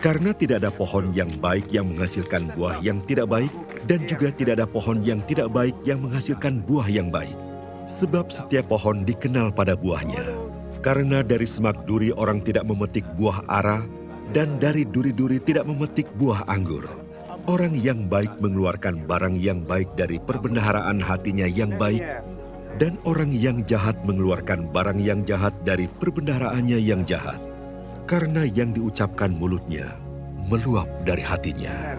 Karena tidak ada pohon yang baik yang menghasilkan buah yang tidak baik, dan juga tidak ada pohon yang tidak baik yang menghasilkan buah yang baik. Sebab setiap pohon dikenal pada buahnya. Karena dari semak duri orang tidak memetik buah ara, dan dari duri-duri tidak memetik buah anggur. Orang yang baik mengeluarkan barang yang baik dari perbendaharaan hatinya yang baik, dan orang yang jahat mengeluarkan barang yang jahat dari perbendaharaannya yang jahat. Karena yang diucapkan mulutnya meluap dari hatinya.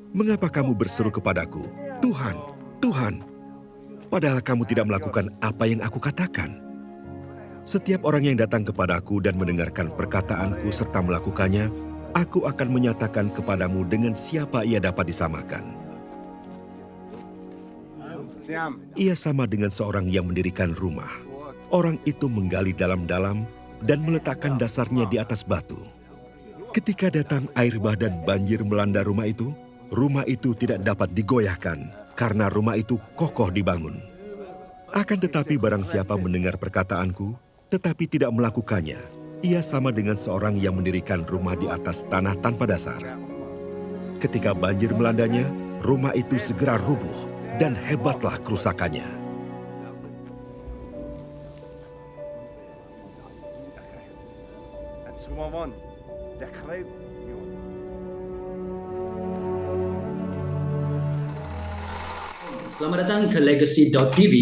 Mengapa kamu berseru kepadaku, Tuhan, Tuhan, padahal kamu tidak melakukan apa yang aku katakan? Setiap orang yang datang kepadaku dan mendengarkan perkataanku serta melakukannya, aku akan menyatakan kepadamu dengan siapa ia dapat disamakan. Ia sama dengan seorang yang mendirikan rumah. Orang itu menggali dalam-dalam dan meletakkan dasarnya di atas batu. Ketika datang air bah dan banjir melanda rumah itu tidak dapat digoyahkan karena rumah itu kokoh dibangun. Akan tetapi barang siapa mendengar perkataanku, tetapi tidak melakukannya, ia sama dengan seorang yang mendirikan rumah di atas tanah tanpa dasar. Ketika banjir melandanya, rumah itu segera rubuh, dan hebatlah kerusakannya. Selamat datang ke Legacy.tv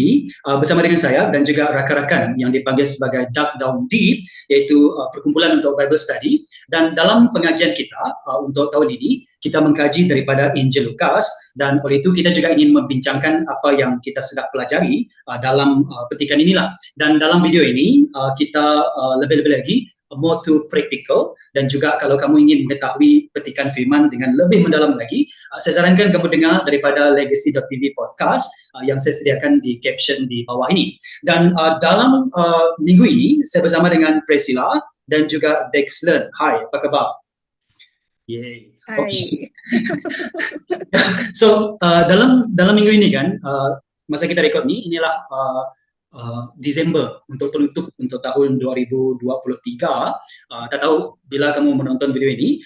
bersama dengan saya dan juga rakan-rakan yang dipanggil sebagai Dark Down Deep, iaitu perkumpulan untuk Bible Study. Dan dalam pengajian kita untuk tahun ini, kita mengkaji daripada Injil Lukas, dan oleh itu kita juga ingin membincangkan apa yang kita sudah pelajari dalam petikan inilah. Dan dalam video ini kita lebih-lebih lagi more to practical, dan juga kalau kamu ingin mengetahui petikan firman dengan lebih mendalam lagi, saya sarankan kamu dengar daripada Legacy.tv podcast yang saya sediakan di caption di bawah ini. Dan dalam minggu ini saya bersama dengan Priscilla dan juga Dexlen. Hai, apa khabar? Yay. Okay. So dalam minggu ini kan, masa kita rekod ni, inilah Desember untuk penutup untuk tahun 2023. Tak tahu bila kamu menonton video ini,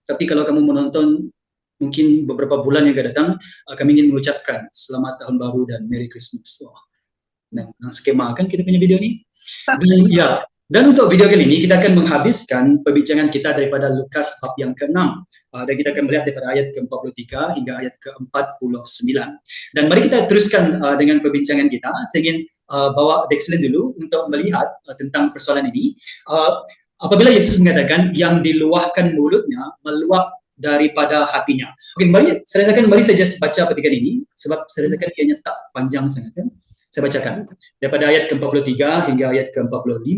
tapi kalau kamu menonton mungkin beberapa bulan yang akan datang, kami ingin mengucapkan selamat tahun baru dan Merry Christmas. Nah, skema kan kita punya video ni. Dan untuk video kali ini kita akan menghabiskan perbincangan kita daripada Lukas bab yang ke-6, dan kita akan melihat daripada ayat ke-43 hingga ayat ke-49. Dan mari kita teruskan dengan perbincangan kita. Saya ingin bawa Dexlen dulu untuk melihat tentang persoalan ini. Apabila Yesus mengatakan yang diluahkan mulutnya meluap daripada hatinya. Okey, mari saya just baca petikan ini sebab saya rasakan ianya tak panjang sangat kan. Saya bacakan daripada ayat ke-43 hingga ayat ke-45.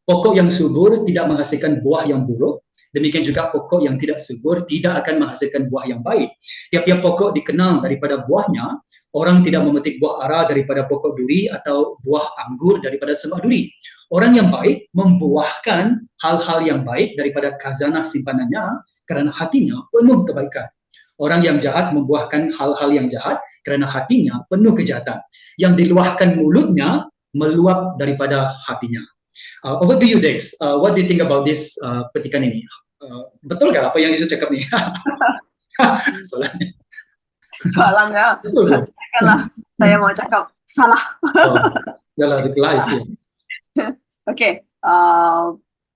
Pokok yang subur tidak menghasilkan buah yang buruk, demikian juga pokok yang tidak subur tidak akan menghasilkan buah yang baik. Tiap-tiap pokok dikenal daripada buahnya. Orang tidak memetik buah ara daripada pokok duri atau buah anggur daripada semak duri. Orang yang baik membuahkan hal-hal yang baik daripada khazanah simpanannya, kerana hatinya penuh kebaikan. Orang yang jahat membuahkan hal-hal yang jahat kerana hatinya penuh kejahatan. Yang diluahkan mulutnya meluap daripada hatinya. Over to you, Dex. What do you think about this petikan ini? Betul ke apa yang Yesus cakap ni? Soalannya. Kalau saya mau cakap salah. Dalam live. Okay.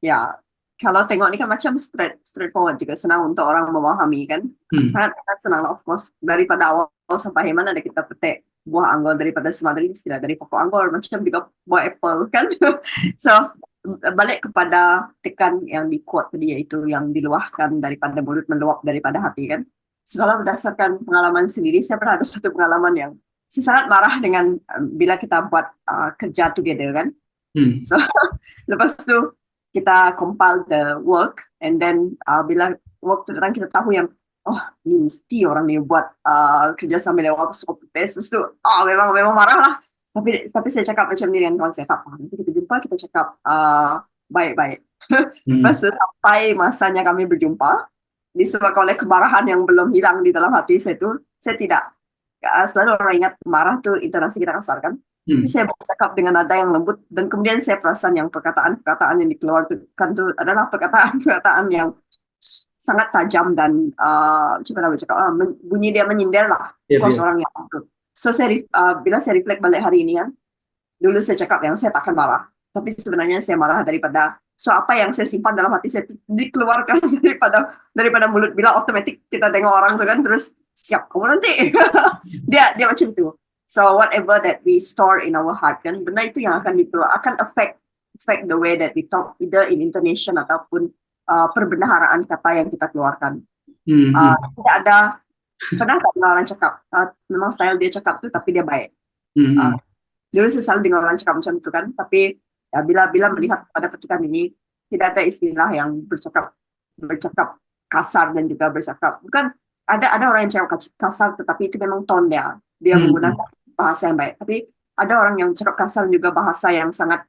Ya. Kalau tengok ni kan macam straightforward juga, senang untuk orang memahami kan. Sangat senang lah, of course. Daripada awal sampai mana ada kita petik buah anggur daripada semadri, mestilah dari pokok anggur, macam juga buah apple kan. So balik kepada tekan yang di quote tadi, iaitu yang diluahkan daripada mulut meluap daripada hati kan. So kalau berdasarkan pengalaman sendiri, saya pernah ada satu pengalaman yang saya sangat marah dengan bila kita buat kerja together kan. So lepas tu kita compile the work, and then bila work tu datang kita tahu yang ni mesti orang ni buat kerja sambil lewat copy paste. Lepas tu memang marah lah. Tapi saya cakap macam ni dengan kawan saya, tak apa, nanti kita jumpa, kita cakap baik-baik. Lepas tu sampai masanya kami berjumpa, disebabkan oleh kemarahan yang belum hilang di dalam hati saya tu, saya tidak, selalu orang ingat marah tu intonasi kita kasar kan. Tapi saya bercakap dengan nada yang lembut, dan kemudian saya perasan yang perkataan-perkataan yang dikeluarkan itu adalah perkataan-perkataan yang sangat tajam dan coba nak bercakap, bunyi dia menyindir lah, kos orang yang itu. So bila saya reflect balik hari ini kan, dulu saya cakap yang saya takkan marah, tapi sebenarnya saya marah daripada apa yang saya simpan dalam hati saya dikeluarkan daripada mulut. Bila otomatik kita tengok orang tu kan, terus siap kamu nanti. dia macam tu. So whatever that we store in our heart kan, benda itu yang akan affect the way that we talk, either in intonation ataupun perbendaharaan kata yang kita keluarkan. Tidak ada, pernah tak dengar orang cakap, memang style dia cakap tu tapi dia baik. Dulu saya selalu dengar orang cakap macam itu kan, tapi ya, bila melihat pada petikan ini, tidak ada istilah yang bercakap kasar dan juga bercakap, bukan, ada orang yang cakap kasar tetapi itu memang tone dia menggunakan bahasa yang baik. Tapi ada orang yang cakap kasar juga bahasa yang sangat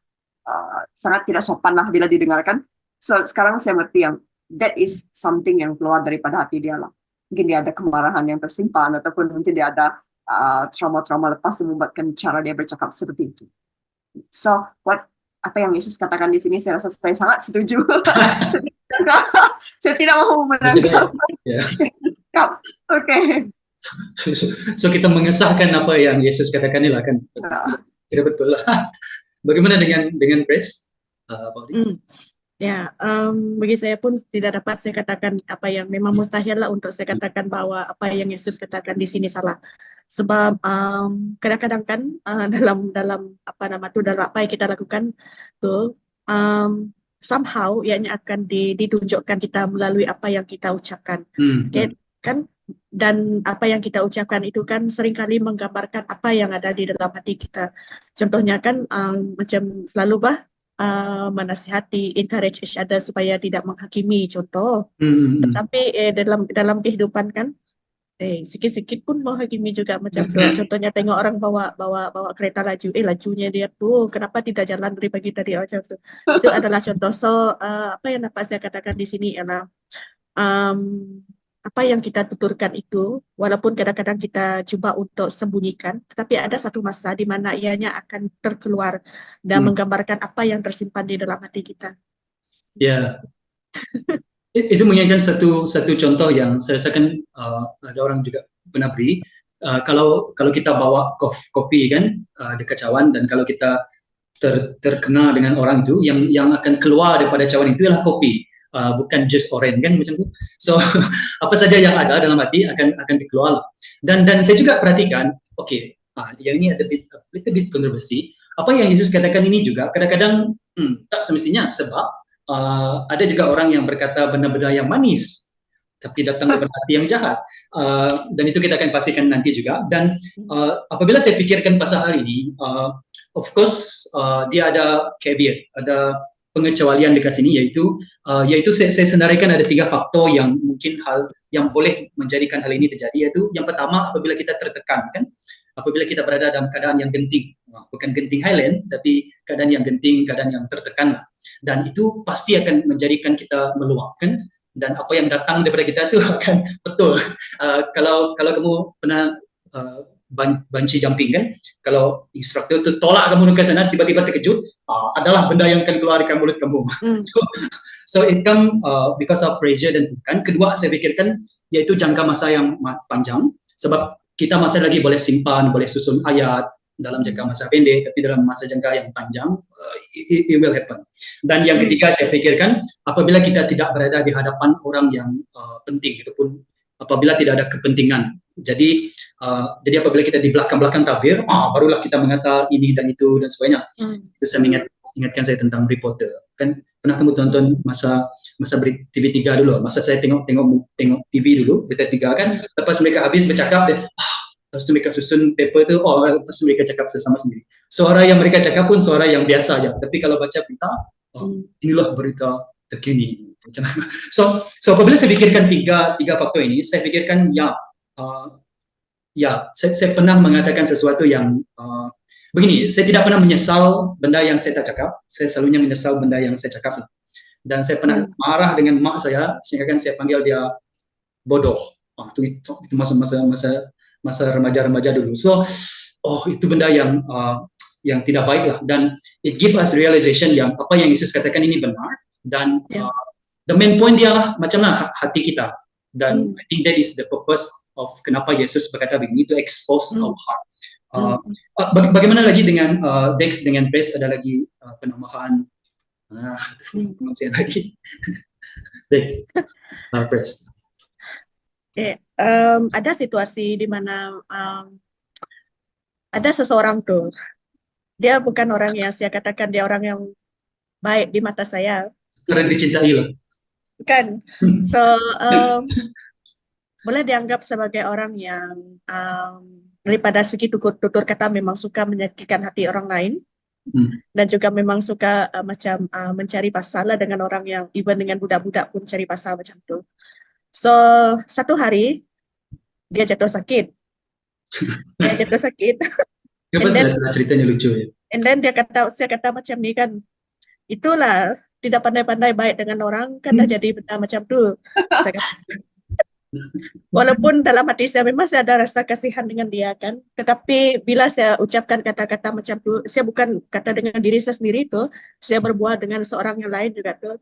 tidak sopan lah bila didengarkan. So sekarang saya mengerti yang that is something yang keluar daripada hati dia lah. Mungkin dia ada kemarahan yang tersimpan, ataupun mungkin dia ada trauma-trauma lepas yang membuatkan cara dia bercakap seperti itu. So apa yang Yesus katakan di sini, saya rasa saya sangat setuju. Saya tidak mahu menangkap. Okay. So kita mengesahkan apa yang Yesus katakan ini lah kan. Tidak betul lah. Bagaimana dengan Grace? Ya, bagi saya pun tidak dapat saya katakan apa yang memang mustahil lah untuk saya katakan bahwa apa yang Yesus katakan di sini salah. Sebab kadang-kadang kan dalam dalam apa yang kita lakukan tu somehow ianya akan ditunjukkan kita melalui apa yang kita ucapkan. Okay, kan? Dan apa yang kita ucapkan itu kan seringkali menggambarkan apa yang ada di dalam hati kita. Contohnya kan macam selalu menasihati, encourage each other supaya tidak menghakimi, contoh. Tetapi dalam kehidupan kan sikit-sikit pun menghakimi juga macam tu. Contohnya tengok orang bawa kereta laju, lajunya dia tu kenapa tidak jalan dari pagi tadi macam tu. Itu adalah contoh. So apa yang dapat saya katakan di sini ialah apa yang kita tuturkan itu, walaupun kadang-kadang kita cuba untuk sembunyikan, tetapi ada satu masa di mana ianya akan terkeluar dan menggambarkan apa yang tersimpan di dalam hati kita. Ya, itu mengingatkan satu contoh yang saya rasakan ada orang juga pernah beri. Kalau kita bawa kopi kan dekat cawan, dan kalau kita terkena dengan orang itu, yang akan keluar daripada cawan itu adalah kopi. Bukan jus orange kan macam tu. So apa saja yang ada dalam hati akan dikeluar. Dan saya juga perhatikan, yang ini ada little bit kontroversi. Apa yang Yesus katakan ini juga kadang-kadang tak semestinya, sebab ada juga orang yang berkata benda-benda yang manis tapi datang dari hati yang jahat. Dan itu kita akan perhatikan nanti juga. Dan apabila saya fikirkan pasal hari ini, of course dia ada caveat, ada pengecualian dekat sini, yaitu saya senaraikan ada 3 faktor yang mungkin yang boleh menjadikan hal ini terjadi. Yaitu yang pertama, apabila kita tertekan kan, apabila kita berada dalam keadaan yang genting, bukan genting Highland, tapi keadaan yang genting, keadaan yang tertekan lah. Dan itu pasti akan menjadikan kita meluap kan, dan apa yang datang daripada kita itu akan betul. Kalau kamu pernah bungee jumping kan, kalau instruktur tu tolak kamu ke sana, tiba-tiba terkejut, adalah benda yang akan keluar dari mulut kamu. So it come because of pressure dan tekan. Kedua, saya fikirkan yaitu jangka masa yang panjang, sebab kita masih lagi boleh simpan, boleh susun ayat dalam jangka masa pendek, tapi dalam masa jangka yang panjang it will happen. Dan yang ketiga, saya fikirkan apabila kita tidak berada di hadapan orang yang penting, itu pun apabila tidak ada kepentingan. Jadi apabila kita di belakang tabir, barulah kita mengata ini dan itu dan sebagainya. Itu saya ingatkan saya tentang reporter. Kan pernah kamu tonton masa TV3 dulu, masa saya tengok TV dulu, berita 3 kan, lepas mereka habis bercakap, lepas itu mereka susun paper tu, lepas itu mereka cakap sesama sendiri. Suara yang mereka cakap pun suara yang biasa aja, tapi kalau baca berita, inilah berita terkini. So apabila saya fikirkan tiga faktor ini, saya fikirkan saya pernah mengatakan sesuatu yang begini, saya tidak pernah menyesal benda yang saya tak cakap, saya selalunya menyesal benda yang saya cakap. Dan saya pernah marah dengan mak saya, sehingga kan saya panggil dia bodoh. Itu masa remaja dulu. So itu benda yang yang tidak baik lah, dan it give us realization yang apa yang Yesus katakan ini benar, dan the main point dia lah macam mana hati kita, dan I think that is the purpose of kenapa Yesus berkata begini, to expose our heart. Bagaimana lagi dengan Dex dengan Pres, ada lagi penambahan? Masih ada lagi. Dex, Pres. Ada situasi di mana ada seseorang tuh, dia bukan orang yang saya katakan dia orang yang baik di mata saya. Orang dicintai lah. Bukan. So, boleh dianggap sebagai orang yang daripada segi tutur kata memang suka menyakitkan hati orang lain, dan juga memang suka mencari pasal dengan orang yang even dengan budak-budak pun cari pasal macam tu. So, satu hari dia jatuh sakit. Kenapa ceritanya lucu ya? And then saya kata macam ni kan, itulah tidak pandai-pandai baik dengan orang kan dah jadi benda macam tu. Saya kata. Walaupun dalam hati saya memang saya ada rasa kasihan dengan dia kan, tetapi bila saya ucapkan kata-kata macam tu, saya bukan kata dengan diri saya sendiri tu, saya berbual dengan seorang yang lain juga tu.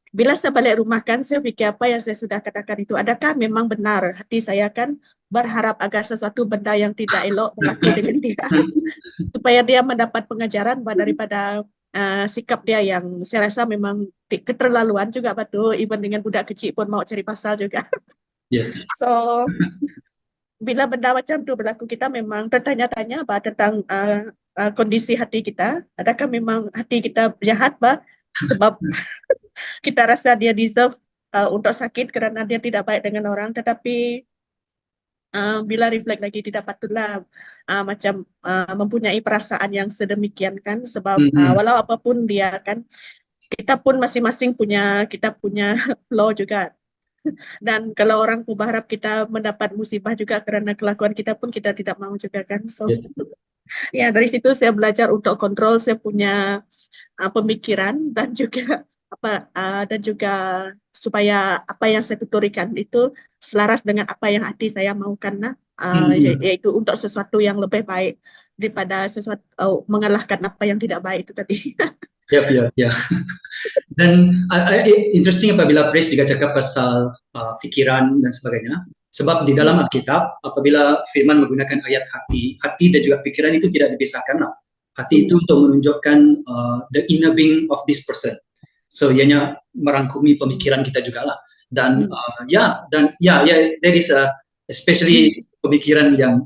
Bila saya balik rumah kan, saya fikir apa yang saya sudah katakan itu, adakah memang benar hati saya kan berharap agar sesuatu benda yang tidak elok berlaku dengan dia, supaya dia mendapat pengajaran daripada sikap dia yang saya rasa memang keterlaluan juga betul, even dengan budak kecil pun mau cari pasal juga. So, bila benda macam tu berlaku, kita memang tertanya-tanya tentang kondisi hati kita. Adakah memang hati kita jahat sebab kita rasa dia deserve untuk sakit kerana dia tidak baik dengan orang, tetapi bila reflect lagi tidak patutlah macam mempunyai perasaan yang sedemikian kan, sebab walau apapun dia kan, kita pun masing-masing punya flaw juga. Dan kalau orang pun berharap kita mendapat musibah juga kerana kelakuan kita pun kita tidak mahu juga kan. So ya, dari situ saya belajar untuk kontrol saya punya pemikiran, dan juga supaya apa yang saya tuturikan itu selaras dengan apa yang hati saya mahukan, yaitu untuk sesuatu yang lebih baik daripada sesuatu mengalahkan apa yang tidak baik itu tadi. Ya. Dan interesting apabila Pres juga cakap pasal fikiran dan sebagainya. Sebab di dalam Alkitab, apabila firman menggunakan ayat hati dan juga fikiran itu tidak dipisahkan lah. Hati itu untuk menunjukkan the inner being of this person. So, ianya merangkumi pemikiran kita juga lah. Dan that is especially pemikiran yang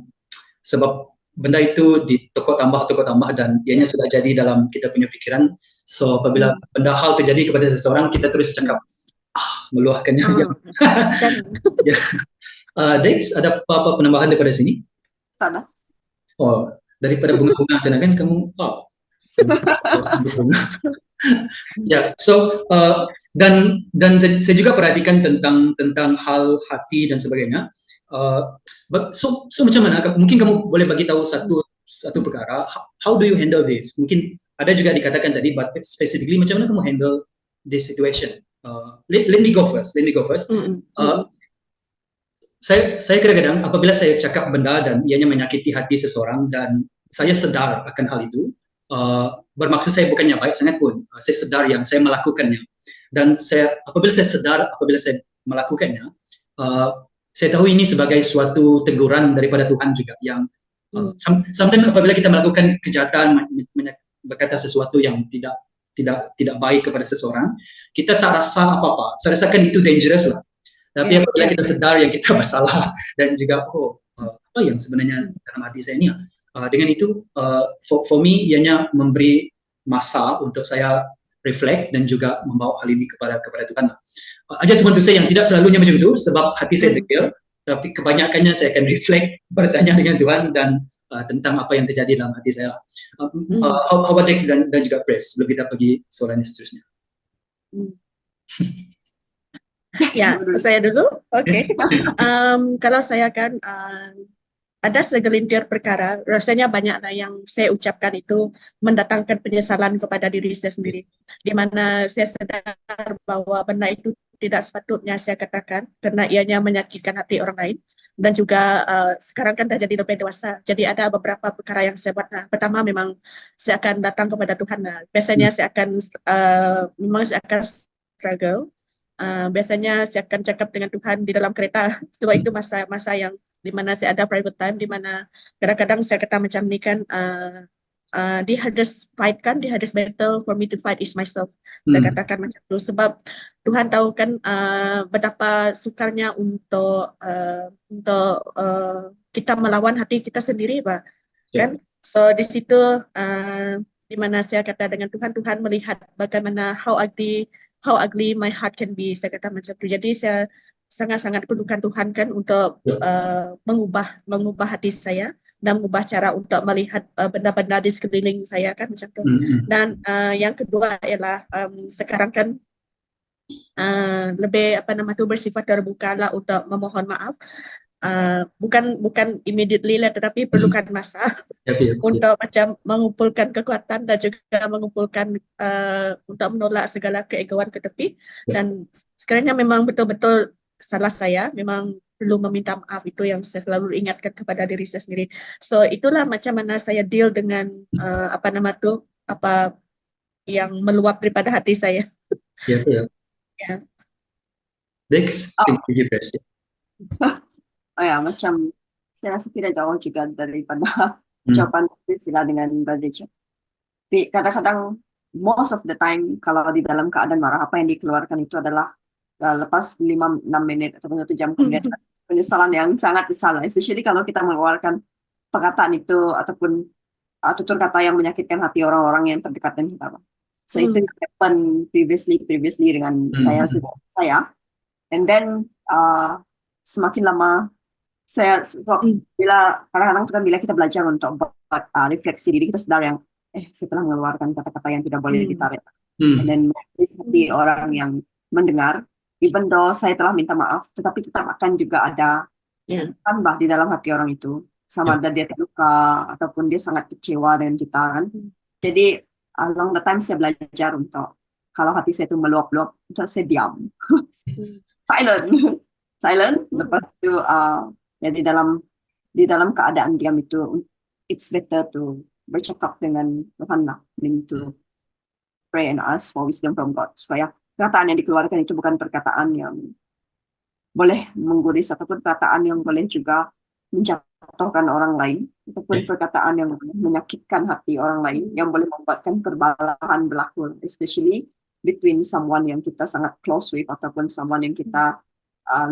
sebab benda itu ditokok tambah dan ianya sudah jadi dalam kita punya fikiran. So apabila benda hal terjadi kepada seseorang, kita terus cakap meluahkannya. Dex, ada apa-apa penambahan daripada sini? Sana. Oh, daripada bunga-bunga sana kan kamu dan saya juga perhatikan tentang hal hati dan sebagainya. So macam mana? Mungkin kamu boleh bagi tahu satu perkara. How do you handle this? Mungkin ada juga dikatakan tadi, but specifically macam mana kamu handle this situation? Let me go first. Saya kadang-kadang apabila saya cakap benda dan ianya menyakiti hati seseorang dan saya sedar akan hal itu, bermaksud saya bukannya baik sangat pun. Saya sedar yang saya melakukannya, dan apabila saya melakukannya, saya tahu ini sebagai suatu teguran daripada Tuhan juga, yang sometimes apabila kita melakukan kejahatan, berkata sesuatu yang tidak baik kepada seseorang, kita tak rasa apa-apa. Saya rasakan itu dangerous lah. Tapi apabila kita sedar yang kita bersalah dan juga apa yang sebenarnya dalam hati saya ini, dengan itu for me ianya memberi masa untuk saya reflect dan juga membawa hal ini kepada Tuhan. I just want to say yang tidak selalunya macam itu, sebab hati saya degil, tapi kebanyakannya saya akan reflect, bertanya dengan Tuhan dan tentang apa yang terjadi dalam hati saya. How about Dex dan juga Pres, sebelum kita pergi soalan yang seterusnya. Ya, saya dulu. Oke. Kalau saya kan ada segelintir perkara, rasanya banyaklah yang saya ucapkan itu mendatangkan penyesalan kepada diri saya sendiri, di mana saya sadar bahwa benda itu tidak sepatutnya saya katakan karena ianya menyakitkan hati orang lain. dan juga sekarang kan dah jadi lebih dewasa. Jadi ada beberapa perkara yang saya buat. Nah, pertama memang saya akan datang kepada Tuhan. Nah, biasanya saya akan memang saya akan struggle. Biasanya saya akan cakap dengan Tuhan di dalam kereta. Sebab itu masa-masa yang di mana saya ada private time, di mana kadang-kadang saya kata macam ni kan, the hardest fight kan, the hardest battle for me to fight is myself. Saya katakan macam tu sebab Tuhan tahu kan betapa sukarnya untuk kita melawan hati kita sendiri, Pak. Kan? So di situ di mana saya kata dengan Tuhan, Tuhan melihat bagaimana how ugly my heart can be. Saya kata macam tu. Jadi saya sangat-sangat perlukan Tuhan kan untuk mengubah hati saya dan mengubah cara untuk melihat benda-benda di sekeliling saya kan macam tu. Dan yang kedua ialah sekarang kan lebih bersifat terbuka lah untuk memohon maaf. Bukan immediately lah, tetapi perlukan masa untuk macam mengumpulkan kekuatan dan juga mengumpulkan untuk menolak segala keegoan ke tepi. Dan sekiranya memang betul-betul salah saya, memang perlu meminta maaf. Itu yang saya selalu ingatkan kepada diri saya sendiri. So itulah macam mana saya deal dengan apa yang meluap daripada hati saya. Ya. Dex, thank you, Grace. Oh ya, macam saya rasa tidak jauh juga daripada ucapan Priscilla dengan Brother Jack. Tapi kadang-kadang, most of the time, kalau di dalam keadaan marah, apa yang dikeluarkan itu adalah lepas 5-6 menit atau 1 jam kemudian penyesalan yang sangat besar. Especially kalau kita mengeluarkan perkataan itu ataupun tutur kata yang menyakitkan hati orang-orang yang terdekat dengan kita. So itu yang happen previously dengan saya. And then semakin lama bila kita belajar untuk buat refleksi diri, kita sadar yang setelah mengeluarkan kata-kata yang tidak boleh ditarik. And then seperti orang yang mendengar, even though saya telah minta maaf, tetapi tetap akan juga ada tambah di dalam hati orang itu, sama ada dia terluka ataupun dia sangat kecewa dengan kita kan. Jadi along the time saya belajar untuk kalau hati saya itu meluap-luap, untuk saya diam. silent. Lepas itu ya di dalam keadaan diam itu, it's better to bercakap dengan Tuhan lah, to pray and ask for wisdom from God, supaya perkataan yang dikeluarkan itu bukan perkataan yang boleh mengguris ataupun perkataan yang boleh juga menjatuhkan orang lain, ataupun perkataan yang menyakitkan hati orang lain, yang boleh membuatkan perbalahan berlaku, especially between someone yang kita sangat close with ataupun someone yang kita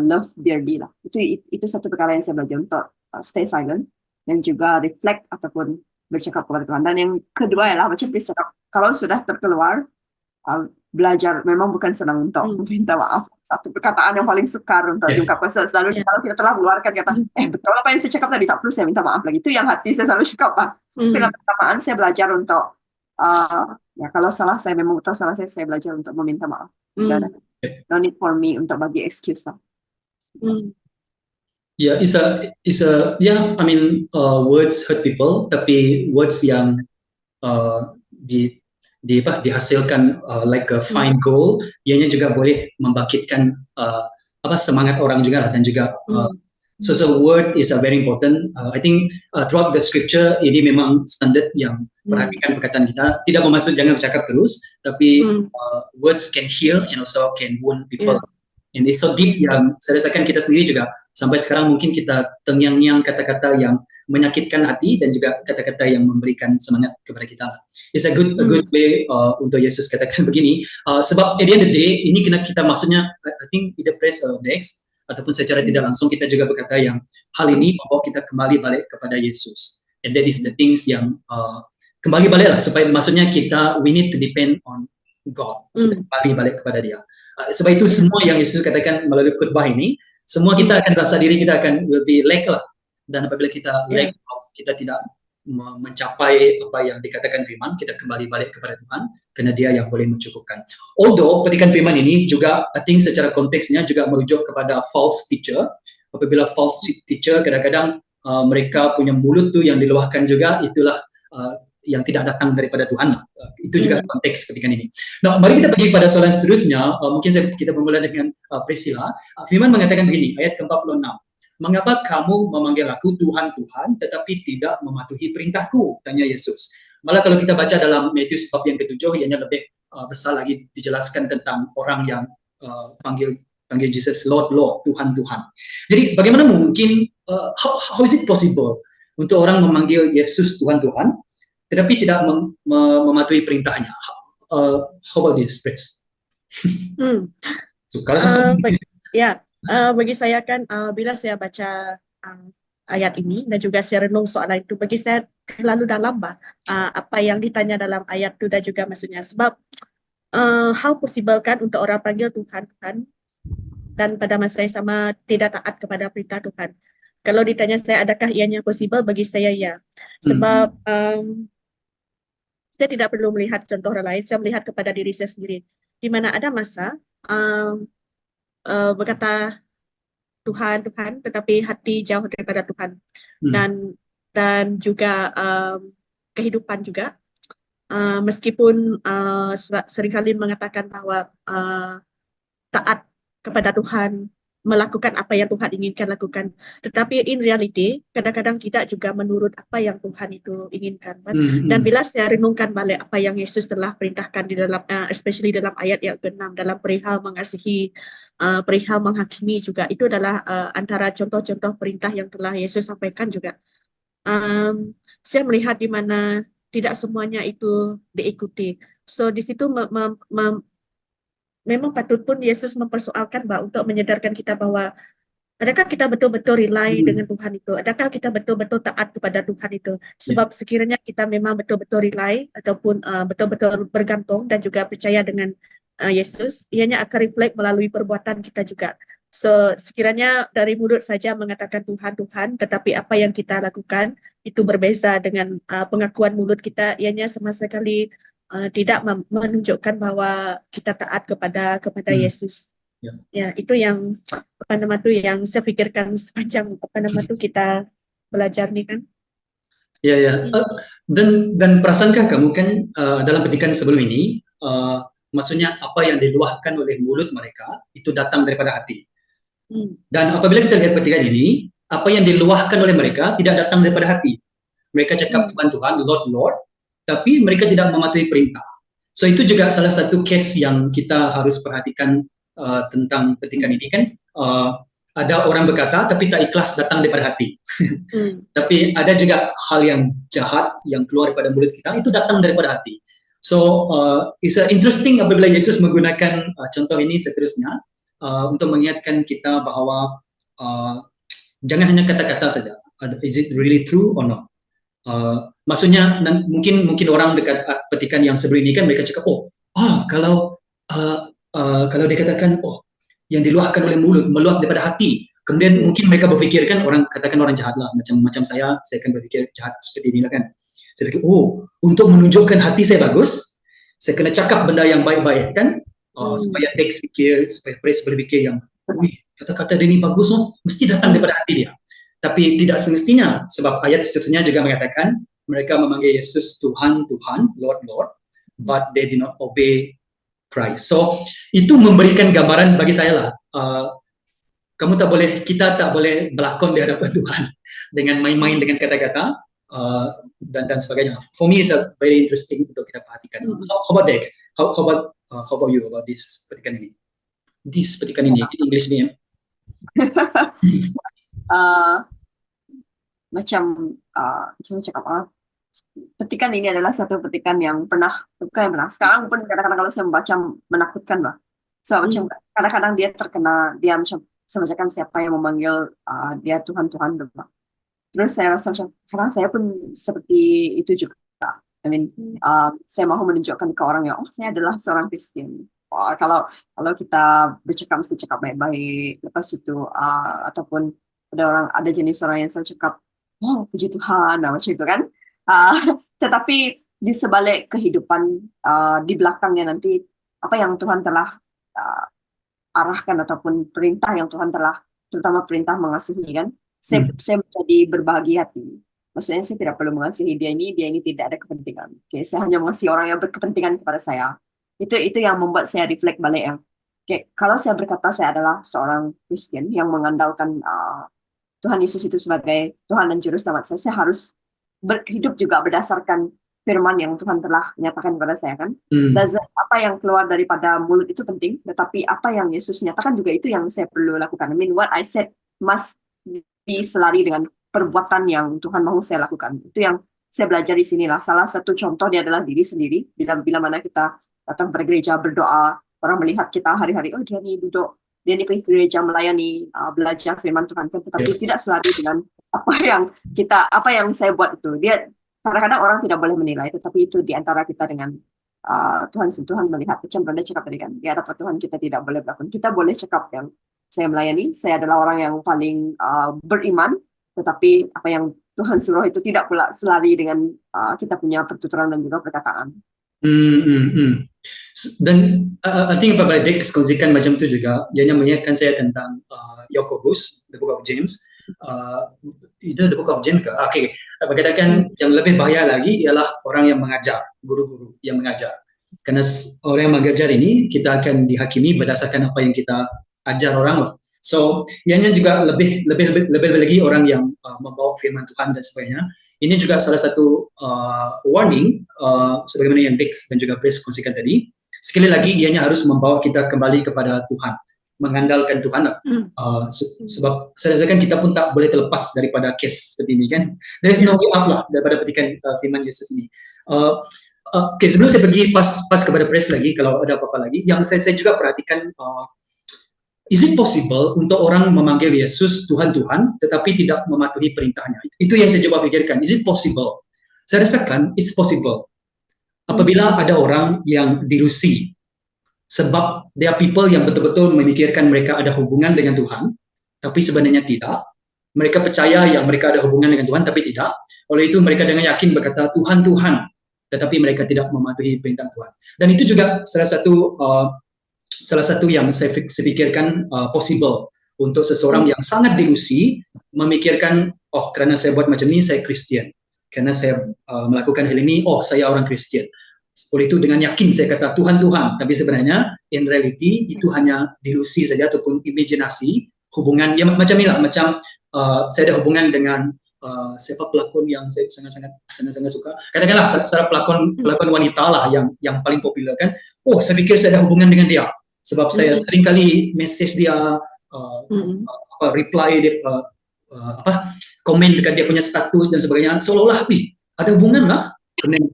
love dearly lah. Itu satu perkara yang saya belajar untuk stay silent dan juga reflect ataupun bercakap kepada Tuhan. Dan yang kedua ialah macam Chris cakap, kalau sudah terkeluar, belajar memang bukan senang untuk minta maaf. Satu perkataan yang paling sukar untuk diungkapkan. Selalu kalau kita telah mengeluarkan kata, betul apa yang saya cakap tadi, tak perlu saya minta maaf lagi. Itu yang hati saya selalu cakap lah. Dengan perkataan saya belajar untuk ya kalau salah saya memang betul salah saya belajar untuk meminta maaf. Dan no need for me untuk bagi excuse lah. Yeah, I mean, words hurt people, tapi words yang dihasilkan like a fine gold, ianya juga boleh membangkitkan semangat orang juga lah, dan juga so word is very important. I think throughout the scripture ini memang standard yang perhatikan perkataan kita, tidak bermaksud jangan bercakap terus, tapi words can heal and also can wound people. And it's so deep yang saya rasakan kita sendiri juga sampai sekarang mungkin kita terngiang-ngiang kata-kata yang menyakitkan hati dan juga kata-kata yang memberikan semangat kepada kita. It's a good way untuk Yesus katakan begini, sebab at the end of the day ini kena kita maksudnya I think either press next ataupun secara tidak langsung kita juga berkata yang hal ini membawa kita kembali balik kepada Yesus, and that is the things yang kembali balik lah, supaya maksudnya we need to depend on God, kita kembali balik kepada Dia. Sebab itu semua yang Yesus katakan melalui khotbah ini, semua kita akan rasa diri kita will be lack lah, dan apabila kita lack of, kita tidak mencapai apa yang dikatakan firman, kita kembali balik kepada Tuhan, kerana Dia yang boleh mencukupkan. Although petikan firman ini juga I think secara konteksnya juga merujuk kepada false teacher. Apabila false teacher kadang-kadang mereka punya mulut tu yang diluahkan juga, itulah yang tidak datang daripada Tuhan lah. Itu juga konteks petikan ini. Nah, mari kita pergi pada soalan seterusnya. Mungkin kita bermula dengan Priscilla. Firman mengatakan begini, ayat ke-46. mengapa kamu memanggil aku Tuhan, Tuhan, tetapi tidak mematuhi perintahku? Tanya Yesus. Malah kalau kita baca dalam Matius bab yang ke-7, ianya lebih besar lagi dijelaskan tentang orang yang panggil Jesus Lord, Lord, Tuhan, Tuhan. Jadi bagaimana mungkin, how is it possible untuk orang memanggil Yesus Tuhan, Tuhan, tetapi tidak mematuhi perintahnya? How about this, Prince? So, kalau bagi saya kan bila saya baca ayat ini dan juga saya renung soal itu, bagi saya terlalu dalam apa yang ditanya dalam ayat itu dan juga maksudnya, sebab how possible kan untuk orang panggil Tuhan, Tuhan, dan pada masa yang sama tidak taat kepada perintah Tuhan. Kalau ditanya saya adakah ianya possible, bagi saya ya, sebab saya tidak perlu melihat contoh orang lain, saya melihat kepada diri saya sendiri, di mana ada masa berkata Tuhan, Tuhan, tetapi hati jauh daripada Tuhan, dan juga kehidupan juga, meskipun seringkali mengatakan bahwa taat kepada Tuhan, melakukan apa yang Tuhan inginkan lakukan, tetapi in reality kadang-kadang tidak juga menurut apa yang Tuhan itu inginkan. Dan bila saya renungkan balik apa yang Yesus telah perintahkan di dalam, especially dalam ayat yang ke-6, dalam perihal mengasihi, perihal menghakimi juga, itu adalah antara contoh-contoh perintah yang telah Yesus sampaikan juga. Saya melihat di mana tidak semuanya itu diikuti. So di situ memang patut pun Yesus mempersoalkan untuk menyadarkan kita bahwa adakah kita betul-betul rely dengan Tuhan itu? Adakah kita betul-betul taat kepada Tuhan itu? Sebab sekiranya kita memang betul-betul rely ataupun betul-betul bergantung dan juga percaya dengan Yesus, ianya akan reflect melalui perbuatan kita juga. So sekiranya dari mulut saja mengatakan Tuhan, Tuhan, tetapi apa yang kita lakukan itu berbeza dengan pengakuan mulut kita, ianya sama sekali tidak menunjukkan bahwa kita taat kepada Yesus. Ya, itu yang yang saya pikirkan sepanjang kita belajar nih kan. Ya. Dan perasaankah kamu kan dalam pendidikan sebelum ini, maksudnya apa yang diluahkan oleh mulut mereka itu datang daripada hati. Dan apabila kita lihat petikan ini, apa yang diluahkan oleh mereka tidak datang daripada hati. Mereka cakap Tuhan, Tuhan, Lord, Lord, tapi mereka tidak mematuhi perintah. So itu juga salah satu case yang kita harus perhatikan tentang petikan ini kan. Ada orang berkata tapi tak ikhlas datang daripada hati. Tapi ada juga hal yang jahat yang keluar daripada mulut kita itu datang daripada hati. So it's interesting apabila Yesus menggunakan contoh ini seterusnya untuk mengingatkan kita bahwa jangan hanya kata-kata saja. Is it really true or not? Maksudnya mungkin orang dekat petikan yang sebelum ini kan mereka cakap kalau dikatakan yang diluahkan oleh mulut meluap daripada hati, kemudian mungkin mereka berfikirkan orang jahat lah, macam saya akan berfikir jahat seperti ini lah kan. Saya fikir untuk menunjukkan hati saya bagus, saya kena cakap benda yang baik-baik kan, supaya teks fikir, supaya praise berfikir yang kata-kata dia ni bagus mesti datang daripada hati dia. Tapi tidak semestinya, sebab ayat seterusnya juga mengatakan mereka memanggil Yesus Tuhan, Tuhan, Lord, Lord, but they did not obey Christ. So itu memberikan gambaran bagi saya lah. Kita tak boleh berlakon di hadapan Tuhan dengan main-main dengan kata-kata dan sebagainya. For me, it's a very interesting untuk kita perhatikan. How about Dex? How about you about this petikan ini? This petikan ini, English ni. Macam cakap petikan ini adalah satu petikan yang sekarang pun kadang-kadang kalau saya membaca menakutkan lah. So macam kadang-kadang dia macam semacam siapa yang memanggil dia Tuhan terus saya rasa macam kadang saya pun seperti itu juga. I mean saya mahu menunjukkan ke orang yang saya adalah seorang Kristen. Kalau kita bercakap mesti cakap baik-baik, lepas itu ataupun ada jenis orang yang selalu cakap puji Tuhan macam itu kan. Tetapi di sebalik kehidupan di belakangnya nanti apa yang Tuhan telah arahkan ataupun perintah yang Tuhan telah, terutama perintah mengasihi kan, saya menjadi berbahagi hati. Maksudnya saya tidak perlu mengasihi dia ini tidak ada kepentingan. Saya hanya mengasihi orang yang berkepentingan kepada saya. Itu yang membuat saya reflect balik yang kalau saya berkata saya adalah seorang Kristen yang mengandalkan Tuhan Yesus itu sebagai Tuhan dan Juru Selamat saya harus hidup juga berdasarkan firman yang Tuhan telah nyatakan kepada saya kan. Apa yang keluar daripada mulut itu penting, tetapi apa yang Yesus nyatakan juga itu yang saya perlu lakukan. I mean, what I said must be selari dengan perbuatan yang Tuhan mau saya lakukan. Itu yang saya belajar di sinilah. Salah satu contoh dia adalah diri sendiri. Bila mana kita datang bergereja, berdoa, orang melihat kita hari-hari, oh dia nih duduk, dia nih pergi gereja melayani, belajar firman Tuhan kan, tetapi tidak selari dengan apa yang saya buat itu. Dia kadang-kadang orang tidak boleh menilai, tetapi itu di antara kita dengan Tuhan melihat. Macam Brenda cakap tadi kan, di hadapan Tuhan kita tidak boleh berlakon. Kita boleh cakap yang saya melayani, saya adalah orang yang paling beriman, tetapi apa yang Tuhan suruh itu tidak pula selari dengan kita punya pertuturan dan juga perkataan. Dan I think Pak Benedict kongsikan macam itu juga, ianya mengingatkan saya tentang Yakobus, the book of James. Itu the book of James ke? Oke, berkatakan yang lebih bahaya lagi ialah orang yang mengajar, guru-guru yang mengajar. Karena orang yang mengajar ini kita akan dihakimi berdasarkan apa yang kita ajar orang. So, ianya juga lebih lagi orang yang membawa firman Tuhan dan sebagainya. Ini juga salah satu warning sebagaimana yang Dix dan juga Chris kongsikan tadi. Sekali lagi ianya harus membawa kita kembali kepada Tuhan, mengandalkan Tuhan. Sebab saya rasakan kita pun tak boleh terlepas daripada case seperti ini kan. There is no way out lah daripada petikan firman Yesus ini. Okay, sebelum saya pergi pas kepada Chris lagi, kalau ada apa-apa lagi, yang saya juga perhatikan. Is it possible untuk orang memanggil Yesus Tuhan, tetapi tidak mematuhi perintahnya? Itu yang saya coba pikirkan. Is it possible? Saya rasakan it's possible. Apabila ada orang yang dilusi, sebab there are people yang betul-betul memikirkan mereka ada hubungan dengan Tuhan, tapi sebenarnya tidak. Mereka percaya yang mereka ada hubungan dengan Tuhan, tapi tidak. Oleh itu mereka dengan yakin berkata Tuhan, tetapi mereka tidak mematuhi perintah Tuhan. Dan itu juga salah satu yang saya pikirkan possible untuk seseorang yang sangat dilusi memikirkan, oh karena saya buat macam ini saya Kristen, karena saya melakukan hal ini, oh saya orang Kristen. Oleh itu dengan yakin saya kata Tuhan, tapi sebenarnya in reality itu hanya dilusi saja ataupun imajinasi hubungan yang macam inilah, macam saya ada hubungan dengan siapa pelakon yang saya sangat suka. Katakanlah salah pelakon wanita lah yang paling popular kan. Oh saya pikir saya ada hubungan dengan dia. Sebab saya sering kali message dia, reply dia, komen dekat dia punya status dan sebagainya, seolah-olah ada hubungan lah. Kemudian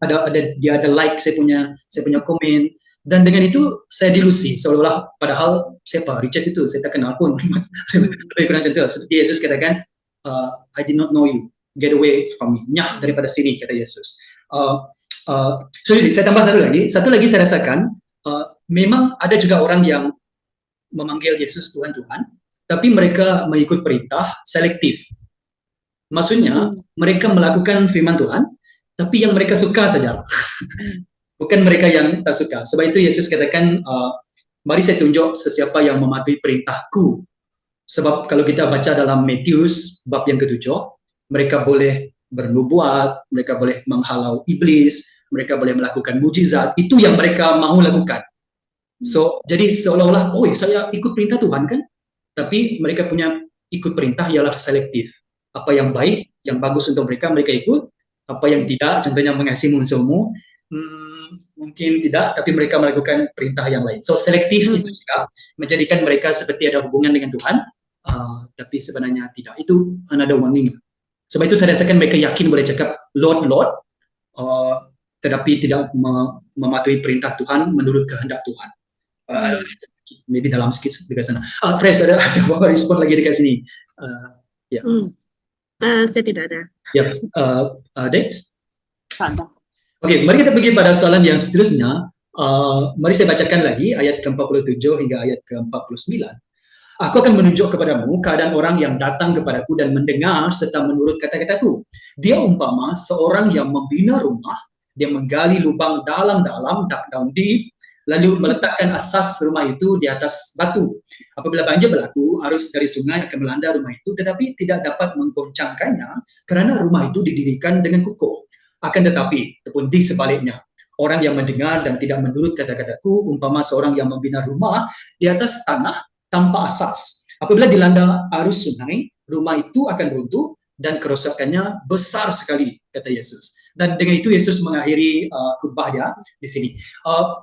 dia ada like saya punya komen, dan dengan itu saya dilusi seolah-olah padahal siapa Richard itu saya tak kenal pun. Lebih kurang contoh seperti Yesus katakan, I did not know you, get away from me, nyah daripada sini, kata Yesus. So saya tambah satu lagi saya rasakan. Memang ada juga orang yang memanggil Yesus Tuhan, tapi mereka mengikut perintah selektif. Maksudnya, mereka melakukan firman Tuhan, tapi yang mereka suka saja. Bukan mereka yang tak suka. Sebab itu Yesus katakan, mari saya tunjuk sesiapa yang mematuhi perintahku. Sebab kalau kita baca dalam Matius, bab yang ke-7, mereka boleh bernubuat, mereka boleh menghalau iblis, mereka boleh melakukan mujizat, itu yang mereka mau lakukan. So, jadi seolah-olah, oh saya ikut perintah Tuhan kan? Tapi mereka punya ikut perintah ialah selektif. Apa yang baik, yang bagus untuk mereka ikut. Apa yang tidak, contohnya mengasihi musuhmu, mungkin tidak, tapi mereka melakukan perintah yang lain. So, selektif itu juga menjadikan mereka seperti ada hubungan dengan Tuhan, tapi sebenarnya tidak. Itu another warning. Sebab itu saya rasakan mereka yakin boleh cakap Lord, tetapi tidak mematuhi perintah Tuhan menurut kehendak Tuhan. Maybe dalam sikit dekat sana. Pres ada respon lagi dekat sini. Saya tidak ada. Ya, Dex. Oke, mari kita pergi pada soalan yang seterusnya. Mari saya bacakan lagi ayat ke-47 hingga ayat ke-49. Aku akan menunjuk kepadamu keadaan orang yang datang kepadaku dan mendengar serta menurut kata-kataku. Dia umpama seorang yang membina rumah, dia menggali lubang dalam-dalam, daun deep, lalu meletakkan asas rumah itu di atas batu. Apabila banjir berlaku, arus dari sungai akan melanda rumah itu, tetapi tidak dapat menggoncangkannya karena rumah itu didirikan dengan kukuh. Akan tetapi, ataupun di sebaliknya, orang yang mendengar dan tidak menurut kata-kataku, umpama seorang yang membina rumah di atas tanah tanpa asas. Apabila dilanda arus sungai, rumah itu akan runtuh dan kerosakannya besar sekali, kata Yesus. Dan dengan itu Yesus mengakhiri khutbah dia di sini.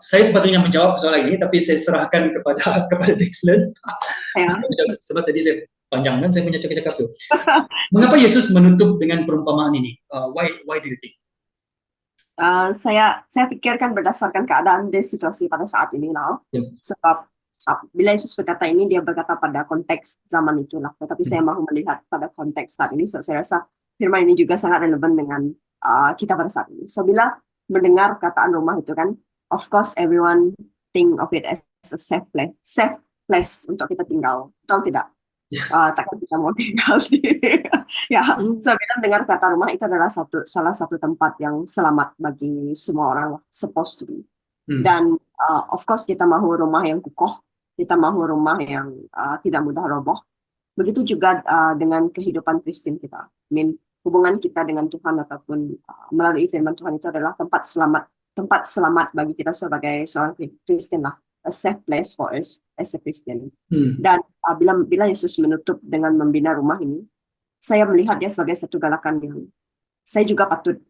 Saya sepatutnya menjawab soal ini, tapi saya serahkan kepada Dexlen. Ya. Sebab tadi saya panjangkan, saya punya cakap-cakap tuh. Mengapa Yesus menutup dengan perumpamaan ini? Why do you think? Saya pikirkan berdasarkan keadaan dan situasi pada saat ini lah. Sebab bila Yesus berkata ini, dia berkata pada konteks zaman itulah. Tetapi saya mahu melihat pada konteks saat ini. So, saya rasa firman ini juga sangat relevan dengan kita pada saat ini. So, bila mendengar perkataan rumah itu kan, of course everyone think of it as a safe place untuk kita tinggal. Tahu tidak? Takkan kita mau tinggal di saya bilang dengar kata rumah itu adalah salah satu tempat yang selamat bagi semua orang, supposed to be. Dan of course kita mahu rumah yang kukoh, kita mahu rumah yang tidak mudah roboh. Begitu juga dengan kehidupan Kristen kita. Hubungan kita dengan Tuhan ataupun melalui firman Tuhan itu adalah tempat selamat bagi kita sebagai seorang Kristen lah. A safe place for us as a Christian. Dan bila Yesus menutup dengan membina rumah ini, saya melihat dia sebagai satu galakan yang saya juga patut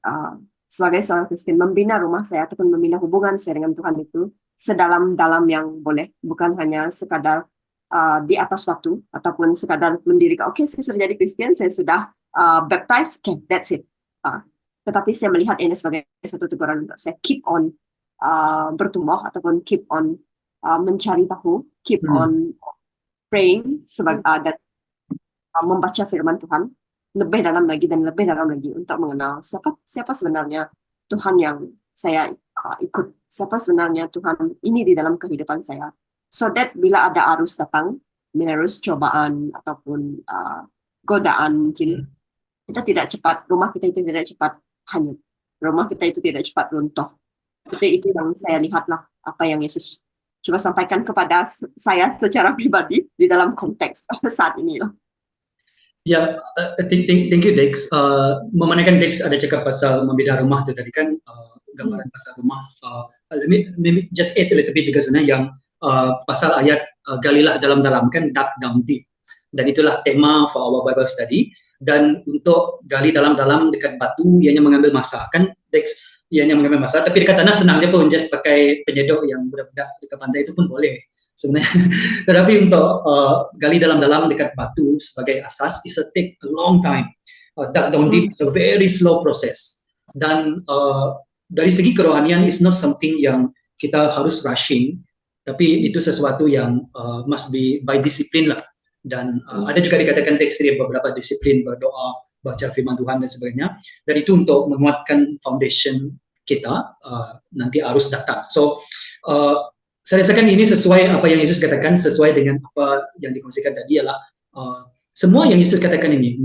sebagai seorang Kristen membina rumah saya ataupun membina hubungan saya dengan Tuhan itu sedalam-dalam yang boleh, bukan hanya sekadar di atas waktu ataupun sekadar mendirikan. Oke, saya sudah jadi Kristen, saya sudah baptized, okay, that's it. Tetapi saya melihat ini sebagai satu teguran untuk saya keep on bertumbuh ataupun keep on mencari tahu, keep on praying dan membaca firman Tuhan lebih dalam lagi dan lebih dalam lagi untuk mengenal siapa sebenarnya Tuhan yang saya ikut, siapa sebenarnya Tuhan ini di dalam kehidupan saya. So that bila ada arus datang, arus cobaan ataupun godaan mungkin, kita tidak cepat, rumah kita itu tidak cepat hanyut, rumah kita itu tidak cepat runtuh. Itu yang saya lihatlah apa yang Yesus coba sampaikan kepada saya secara pribadi di dalam konteks saat ini lah. Ya, thank you Dex. Memandangkan Dex ada cakap pasal membina rumah tu tadi kan, gambaran pasal rumah. Let me maybe just add a little bit because yang pasal ayat galilah dalam-dalam kan, dark down deep. Dan itulah tema for our Bible study. Dan untuk gali dalam-dalam dekat batu, ianya mengambil masa kan, Dex. Ianya mengambil masa, tapi dekat tanah senang je pun, just pakai penyedok yang budak-budak dekat pantai itu pun boleh sebenarnya. Tetapi untuk gali dalam-dalam dekat batu sebagai asas, it take a long time. Dark down deep is a very slow process. Dan dari segi kerohanian, it's not something yang kita harus rushing, tapi itu sesuatu yang must be by discipline lah. Dan ada juga dikatakan teks dia beberapa disiplin, berdoa, baca firman Tuhan dan sebagainya. Dan itu untuk menguatkan foundation kita nanti arus datang. So saya rasakan ini sesuai apa yang Yesus katakan, sesuai dengan apa yang dikongsikan tadi ialah semua yang Yesus katakan ini,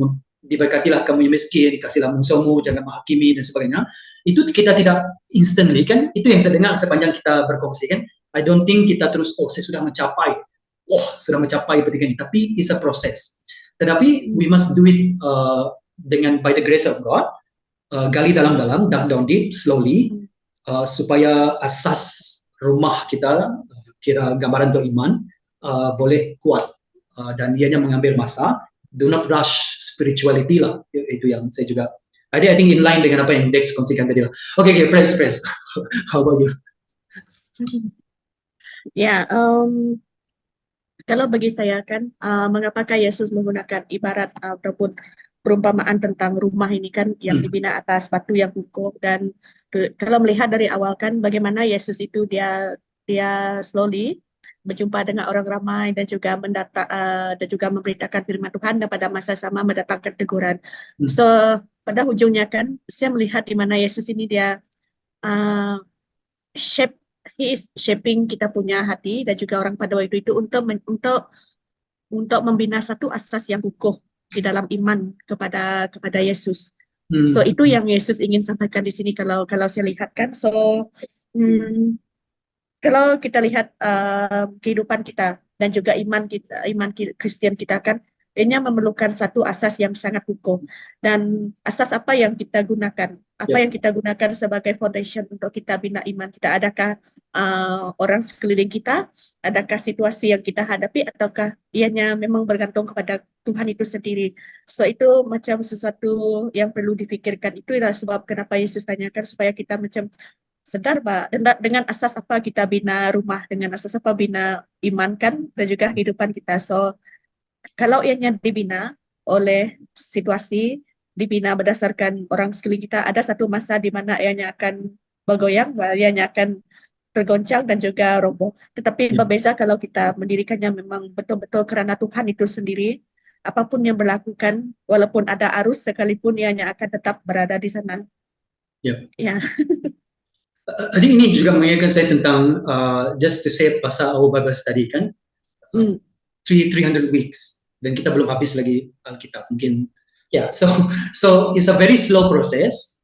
diberkatilah kamu yang miskin, kasihlah musuhmu, jangan menghakimi dan sebagainya. Itu kita tidak instantly kan, itu yang saya dengar sepanjang kita berkongsi kan. I don't think kita terus saya sudah mencapai ketika ini, tapi it's a process. Tetapi we must do it dengan by the grace of God, gali dalam-dalam, dark down deep, slowly, supaya asas rumah kita, kira gambaran untuk iman, boleh kuat, dan ianya mengambil masa. Do not rush spirituality lah, itu yang saya juga, I think in line dengan apa yang Dex kongsikan tadi lah. Okay, praise. How about you? Ya, kalau bagi saya kan, mengapakah Yesus menggunakan ibarat ataupun perumpamaan tentang rumah ini kan yang dibina atas batu yang kukuh. Dan kalau melihat dari awal kan bagaimana Yesus itu dia slowly berjumpa dengan orang ramai dan juga dan juga memberitakan firman Tuhan, dan pada masa sama mendatangkan teguran. So pada ujungnya kan saya melihat di mana Yesus ini dia he is shaping kita punya hati dan juga orang pada waktu itu untuk membina satu asas yang kukuh di dalam iman kepada Yesus. So itu yang Yesus ingin sampaikan di sini kalau saya lihat kan. So kalau kita lihat kehidupan kita dan juga iman Kristen kita kan, ianya memerlukan satu asas yang sangat kukuh. Dan asas apa yang kita gunakan? Apa yang kita gunakan sebagai foundation untuk kita bina iman kita? Adakah orang sekeliling kita? Adakah situasi yang kita hadapi? Ataukah ianya memang bergantung kepada Tuhan itu sendiri? So itu macam sesuatu yang perlu difikirkan. Itu adalah sebab kenapa Yesus tanyakan supaya kita macam sedar Pak, dengan asas apa kita bina rumah, dengan asas apa bina iman kan, dan juga kehidupan kita. So kalau ianya dibina oleh situasi, dibina berdasarkan orang sekeliling kita, ada satu masa di mana ianya akan bergoyang, ianya akan tergoncang dan juga roboh. Tetapi berbeza kalau kita mendirikannya memang betul-betul kerana Tuhan itu sendiri, apapun yang berlakukan, walaupun ada arus sekalipun ianya akan tetap berada di sana. Ya. I think ini juga mengingatkan saya tentang just to say pasal Abu Bakar tadi kan, 300 weeks dan kita belum habis lagi Alkitab mungkin. So it's a very slow process.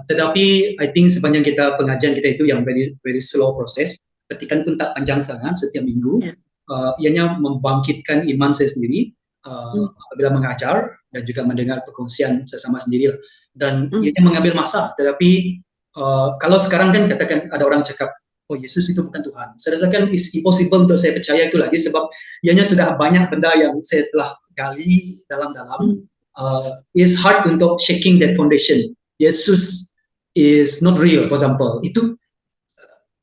Tetapi I think sepanjang kita pengajian kita itu yang very slow process, petikan pun tak panjang sangat setiap minggu. Ianya membangkitkan iman saya sendiri apabila mengajar dan juga mendengar perkongsian sesama sendiri. Dan ianya mengambil masa. Tetapi kalau sekarang kan katakan ada orang cakap, oh Yesus itu bukan Tuhan. Saya rasakan is impossible untuk saya percaya itu lagi sebab ianya sudah banyak benda yang saya telah gali dalam-dalam. It's hard untuk shaking that foundation. Yesus is not real, for example. Itu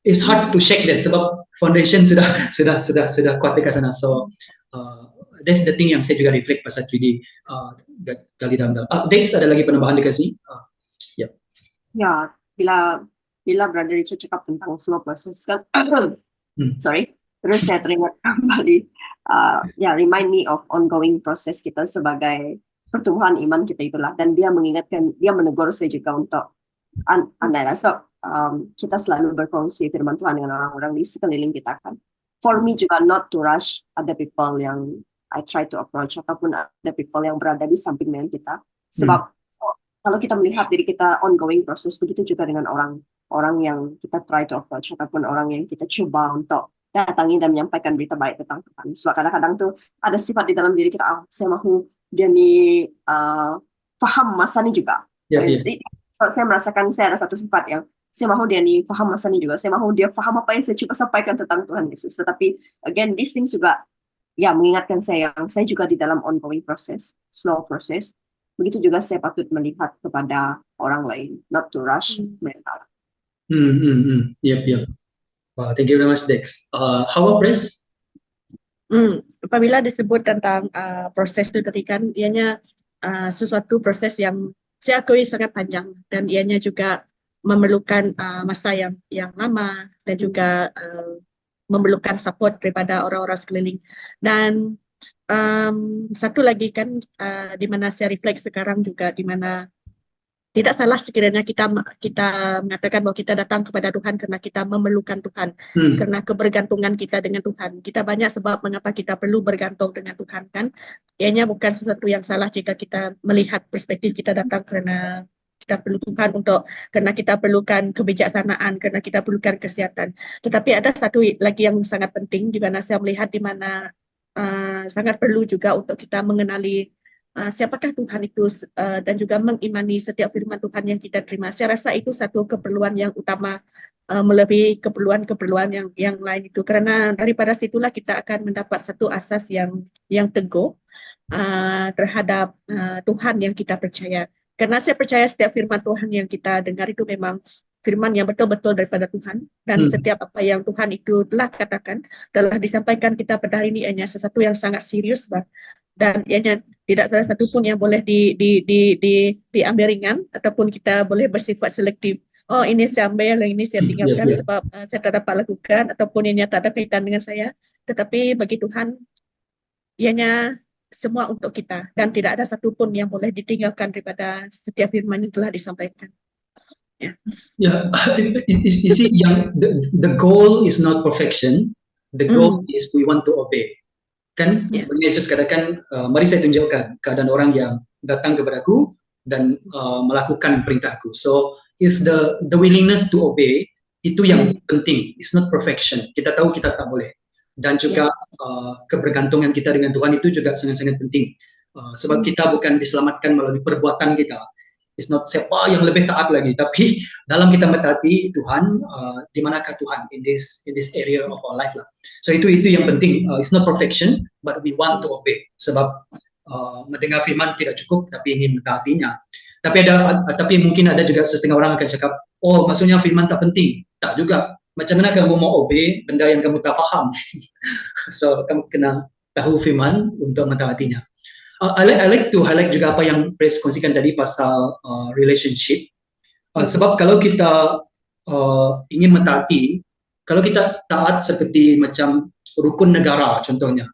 it's hard to shake that sebab foundation sudah kuat di sana. So that's the thing yang saya juga reflect pasal 3D gali dalam-dalam. Dex ada lagi penambahan dikasih? Ya, bila Brother Richard cakap tentang slow process kan, sorry, terus saya teringat kembali, remind me of ongoing process kita sebagai pertumbuhan iman kita itulah, dan dia mengingatkan, dia menegur saya juga untuk andailah, kita selalu berkongsi firman Tuhan dengan orang-orang di sekeliling kita kan. For me juga not to rush other people yang I try to approach, ataupun ada people yang berada di samping dengan kita, sebab kalau kita melihat diri kita ongoing proses, begitu juga dengan orang yang kita try to approach ataupun orang yang kita coba untuk datangi dan menyampaikan berita baik tentang Tuhan. Sebab kadang-kadang tuh ada sifat di dalam diri kita, saya mahu dia ni faham masa ni juga. So, saya merasakan saya ada satu sifat yang saya mahu dia ni faham masa ni juga. Saya mahu dia faham apa yang saya cuba sampaikan tentang Tuhan Yesus. Tetapi again, these things juga mengingatkan saya yang saya juga di dalam ongoing proses, slow process. Begitu juga saya patut melihat kepada orang lain, not to rush mereka. Yep. Thank you very much, Dex. How about Pres? Apabila disebut tentang proses itu tadi kan, ianya sesuatu proses yang saya akui sangat panjang dan ianya juga memerlukan masa yang lama dan juga memerlukan support daripada orang-orang sekeliling. Dan satu lagi kan di mana saya reflect sekarang juga, di mana tidak salah sekiranya kita mengatakan bahwa kita datang kepada Tuhan karena kita memerlukan Tuhan, karena kebergantungan kita dengan Tuhan. Kita banyak sebab mengapa kita perlu bergantung dengan Tuhan kan. Ianya bukan sesuatu yang salah jika kita melihat perspektif kita datang karena kita perlu Tuhan karena kita perlukan kebijaksanaan, karena kita perlukan kesehatan. Tetapi ada satu lagi yang sangat penting di mana saya melihat di mana sangat perlu juga untuk kita mengenali siapakah Tuhan itu dan juga mengimani setiap firman Tuhan yang kita terima. Saya rasa itu satu keperluan yang utama melebihi keperluan yang lain itu. Karena daripada situlah kita akan mendapat satu asas yang teguh terhadap Tuhan yang kita percaya. Karena saya percaya setiap firman Tuhan yang kita dengar itu memang firman yang betul-betul daripada Tuhan, dan setiap apa yang Tuhan itu telah katakan, telah disampaikan kita pada hari ini hanya sesuatu yang sangat serius, dan ianya tidak salah satu pun yang boleh diambil ringan ataupun kita boleh bersifat selektif. Oh, ini saya ambil, yang ini saya tinggalkan sebab saya tak dapat lakukan ataupun ini tak ada kaitan dengan saya. Tetapi bagi Tuhan, ianya semua untuk kita dan tidak ada satu pun yang boleh ditinggalkan daripada setiap firman yang telah disampaikan. You see, the goal is not perfection. The goal is we want to obey. Kan? Sebenarnya Yesus katakan, mari saya tunjukkan keadaan orang yang datang kepadaku dan melakukan perintahku. So, is the willingness to obey itu yang penting. It's not perfection. Kita tahu kita tak boleh. dan juga kebergantungan kita dengan Tuhan itu juga sangat-sangat penting. Sebab kita bukan diselamatkan melalui perbuatan kita. It's not siapa yang lebih taat lagi, tapi dalam kita mentaati Tuhan, di manakah Tuhan in this area of our life lah. So itu yang penting. It's not perfection, but we want to obey. Sebab mendengar firman tidak cukup, tapi ingin mentaatinya. Tapi mungkin ada juga setengah orang akan cakap, oh maksudnya firman tak penting. Tak juga. Macam mana kamu mau obey benda yang kamu tak faham? So kamu kena tahu firman untuk mentaatinya. I like to highlight juga apa yang Pres kongsikan tadi pasal relationship. Sebab kalau kita ingin mentaati, kalau kita taat seperti macam rukun negara contohnya,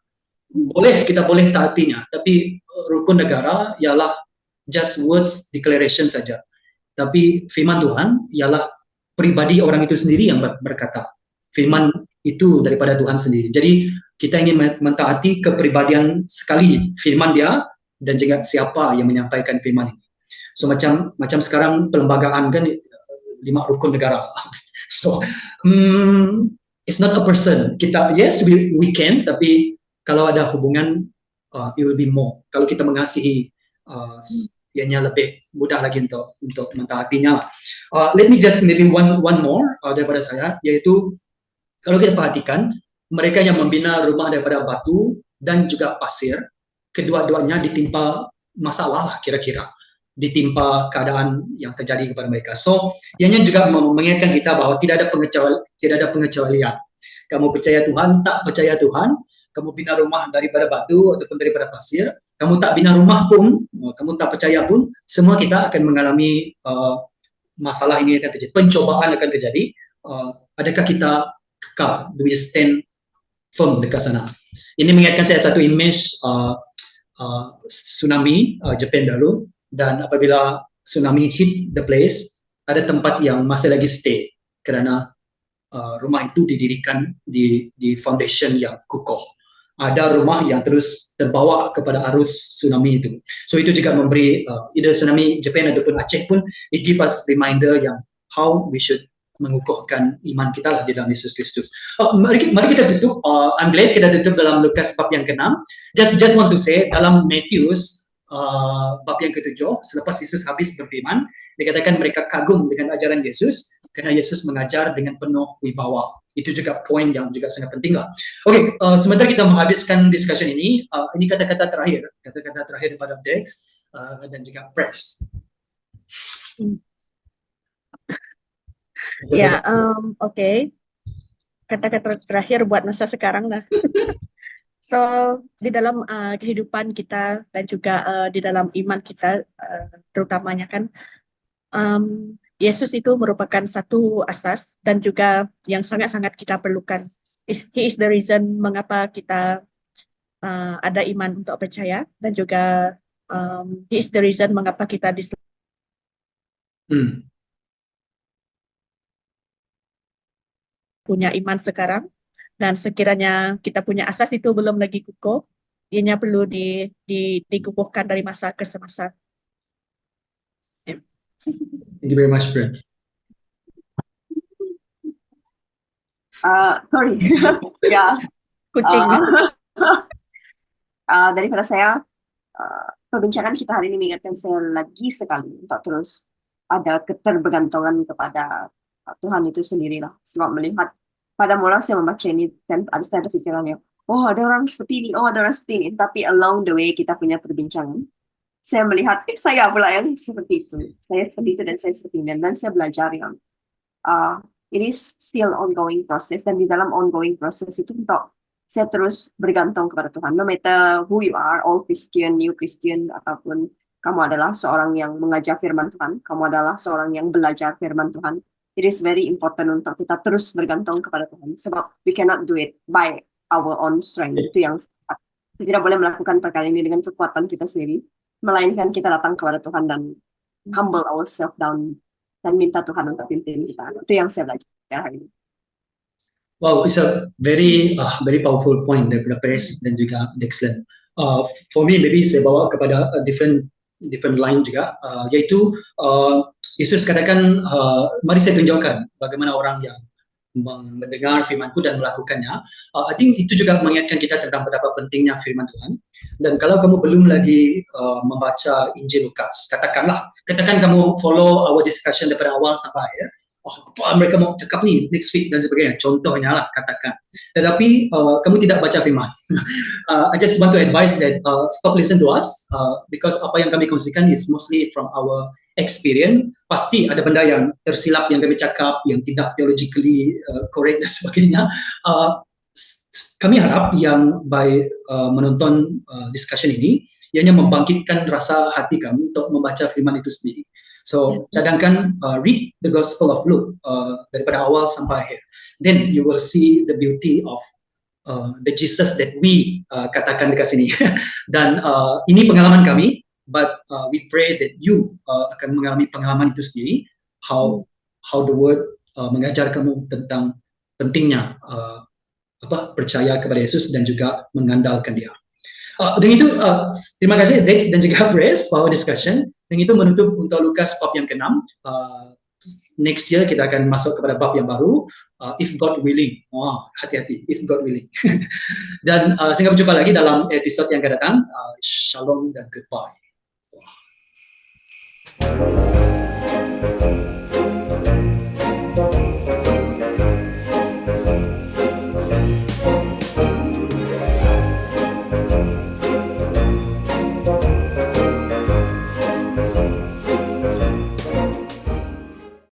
kita boleh taatinya, tapi rukun negara ialah just words declaration saja. Tapi firman Tuhan ialah pribadi orang itu sendiri yang berkata. Firman itu daripada Tuhan sendiri. Jadi kita ingin mentaati kepribadian sekali firman dia dan juga siapa yang menyampaikan firman ini. So macam sekarang pelembagaan kan 5 rukun negara. So it's not a person. Kita we can, tapi kalau ada hubungan it will be more. Kalau kita mengasihi ianya lebih mudah lagi untuk mentaatinya. Let me just maybe one more daripada saya, yaitu kalau kita perhatikan mereka yang membina rumah daripada batu dan juga pasir, kedua-duanya ditimpa masalah lah kira-kira, ditimpa keadaan yang terjadi kepada mereka. So ianya juga mengingatkan kita bahwa tidak ada pengecualian. Kamu percaya Tuhan, tak percaya Tuhan, kamu bina rumah daripada batu ataupun daripada pasir, kamu tak bina rumah pun, kamu tak percaya pun, semua kita akan mengalami masalah ini akan terjadi, pencobaan akan terjadi. Adakah kita kekal, do we stand firm dekat sana? Ini mengingatkan saya satu image tsunami Jepun dulu, dan apabila tsunami hit the place, ada tempat yang masih lagi stay kerana rumah itu didirikan di foundation yang kukuh. Ada rumah yang terus terbawa kepada arus tsunami itu. So itu juga memberi either tsunami Jepun ataupun Aceh pun, it give us reminder yang how we should mengukuhkan iman kita lah di dalam Yesus Kristus. Mari kita tutup. I'm glad kita tutup dalam Lukas bab yang ke-6. Just want to say dalam Matius bab yang ke-7, selepas Yesus habis berfirman, dikatakan mereka kagum dengan ajaran Yesus karena Yesus mengajar dengan penuh wibawa. Itu juga poin yang juga sangat penting lah. Oke, sementara kita menghabiskan discussion ini kata-kata terakhir daripada Dex dan juga Pres. Ya, oke. Kata-kata terakhir buat masa sekarang lah. So, di dalam kehidupan kita dan juga di dalam iman kita, terutamanya kan, Yesus itu merupakan satu asas dan juga yang sangat-sangat kita perlukan. He is the reason mengapa kita ada iman untuk percaya, dan juga he is the reason mengapa kita punya iman sekarang. Dan sekiranya kita punya asas itu belum lagi kukuh, ianya perlu dikukuhkan dari masa ke semasa. Thank you very much, Prince. Sorry. Ya. Kucing. Daripada saya, perbincangan kita hari ini mengingatkan saya lagi sekali untuk terus ada keterbergantungan kepada Tuhan itu sendirilah. Sebab melihat pada mula saya membaca ini dan ada pikirannya, oh ada orang seperti ini, oh ada orang seperti ini. Tapi along the way kita punya perbincangan, saya melihat saya pula yang seperti itu. Saya seperti itu dan saya seperti ini. Dan saya belajar yang it is still ongoing process. Dan di dalam ongoing process itu untuk saya terus bergantung kepada Tuhan. No matter who you are, old Christian, new Christian, ataupun kamu adalah seorang yang mengajar firman Tuhan, kamu adalah seorang yang belajar firman Tuhan, it is very important untuk kita terus bergantung kepada Tuhan. Sebab we cannot do it by our own strength. Itu yang kita tidak boleh melakukan perkara ini dengan kekuatan kita sendiri, melainkan kita datang kepada Tuhan dan humble ourselves down dan minta Tuhan untuk pimpin kita. Itu yang saya belajar hari ini. Wow, it's a very powerful point daripada Pres dan juga Dexlan. For me, maybe saya bawa kepada a different line juga, yaitu Yesus katakan, mari saya tunjukkan bagaimana orang yang mendengar firman-Ku dan melakukannya. I think itu juga mengingatkan kita tentang betapa pentingnya firman Tuhan. Dan kalau kamu belum lagi membaca Injil Lukas, katakan kamu follow our discussion daripada awal sampai akhir. Apa mereka mau cakap ni next week dan sebagainya, contohnya lah katakan. Tetapi kamu tidak baca firman. I just want to advise that stop listen to us because apa yang kami kongsikan is mostly from our experience. Pasti ada benda yang tersilap yang kami cakap yang tidak theologically correct dan sebagainya. Kami harap yang by menonton discussion ini ianya membangkitkan rasa hati kamu untuk membaca firman itu sendiri. So, cadangkan read the Gospel of Luke daripada awal sampai akhir. Then you will see the beauty of the Jesus that we katakan dekat sini. Dan ini pengalaman kami, but we pray that you akan mengalami pengalaman itu sendiri. How the Word mengajar kamu tentang pentingnya percaya kepada Yesus dan juga mengandalkan Dia. Dengan itu, terima kasih Rex dan juga Pres for our discussion. Dengan itu menutup untuk Lukas bab yang ke-6. Next year kita akan masuk kepada bab yang baru, if God willing. Hati-hati, if God willing. Dan sehingga berjumpa lagi dalam episod yang akan datang. Shalom dan goodbye.